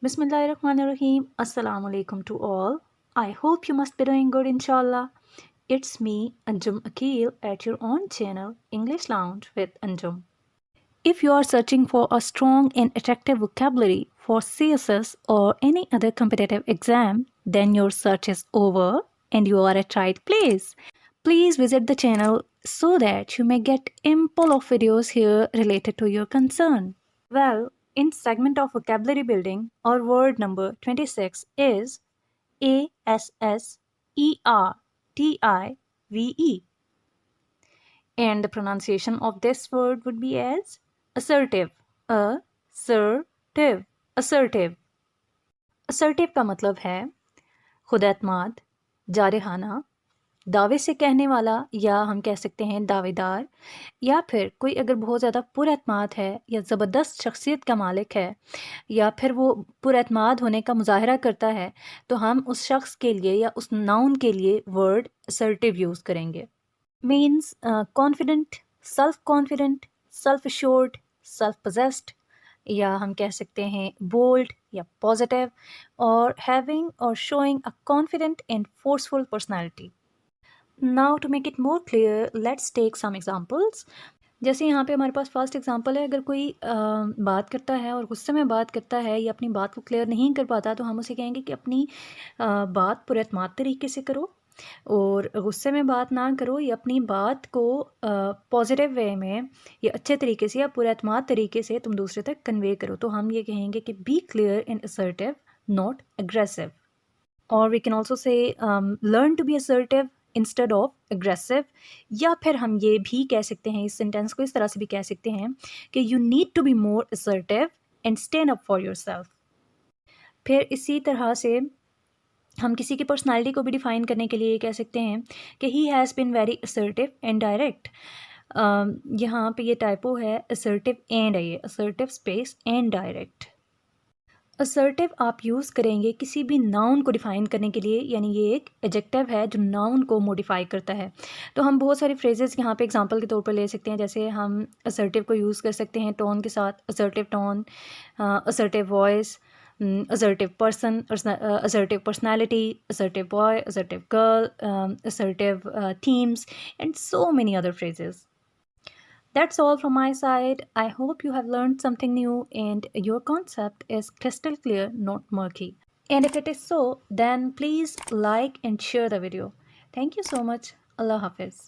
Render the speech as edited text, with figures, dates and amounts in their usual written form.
Bismillahirrahmanirrahim. Assalamu alaikum to all. I hope you must be doing good, inshallah. It's me, Anjum Akil, at your own channel, English Lounge with Anjum. If you are searching for a strong and attractive vocabulary for CSS or any other competitive exam, then your search is over and you are at right place. Please visit the channel so that you may get ample of videos here related to your concern. Well, in segment of vocabulary building, our word number 26 is Assertive. And the pronunciation of this word would be as assertive. Assertive. Assertive. Assertive का मतलब है खुद एतमाद, जारहाना, दावे से कहने वाला, या हम कह सकते हैं दावेदार, या फिर कोई अगर बहुत ज़्यादा पुरएतमाद है या ज़बरदस्त शख्सियत का मालिक है या फिर वो पुरएतमाद होने का मुजाहरा करता है, तो हम उस शख्स के लिए या उस नाउन के लिए वर्ड असर्टिव यूज़ करेंगे. Means confident, self assured, self possessed, या हम कह सकते हैं बोल्ड या पॉजिटिव, और हैविंग और showing a confident and forceful personality. Now to make it more clear, let's take some examples. जैसे यहाँ पे हमारे पास फर्स्ट एग्जांपल है, अगर कोई बात करता है और गुस्से में बात करता है या अपनी बात को क्लियर नहीं कर पाता, तो हम उसे कहेंगे कि अपनी बात पुरएतमाद तरीके से करो और गुस्से में बात ना करो, या अपनी बात को पॉजिटिव वे में या अच्छे तरीके से या पुरएतमाद तरीके से तुम दूसरे तक कन्वे करो. तो हम ये कहेंगे कि be clear and assertive, not aggressive. और we can also say learn to be assertive instead of aggressive. या फिर हम ये भी कह सकते हैं, इस सेंटेंस को इस तरह से भी कह सकते हैं कि you need to be more assertive and stand up for yourself. फिर इसी तरह से हम किसी की पर्सनालिटी को भी डिफ़ाइन करने के लिए ये कह सकते हैं कि he has been very assertive and direct. यहाँ पे ये टाइपो है, असर्टिव एंड है, ये assertive space and direct. Assertive आप यूज़ करेंगे किसी भी नाउन को डिफ़ाइन करने के लिए, यानी ये एक एडजेक्टिव है जो नाउन को मॉडिफाई करता है. तो हम बहुत सारी फ्रेजेस यहाँ पे एग्जांपल के तौर पर ले सकते हैं. जैसे हम असर्टिव को यूज़ कर सकते हैं टोन के साथ, assertive tone, assertive voice, assertive person, assertive personality, assertive boy, assertive girl, assertive themes, and so many other phrases. That's all from my side. I hope you have learned something new and your concept is crystal clear, not murky. And if it is so, then please like and share the video. Thank you so much. Allah Hafiz.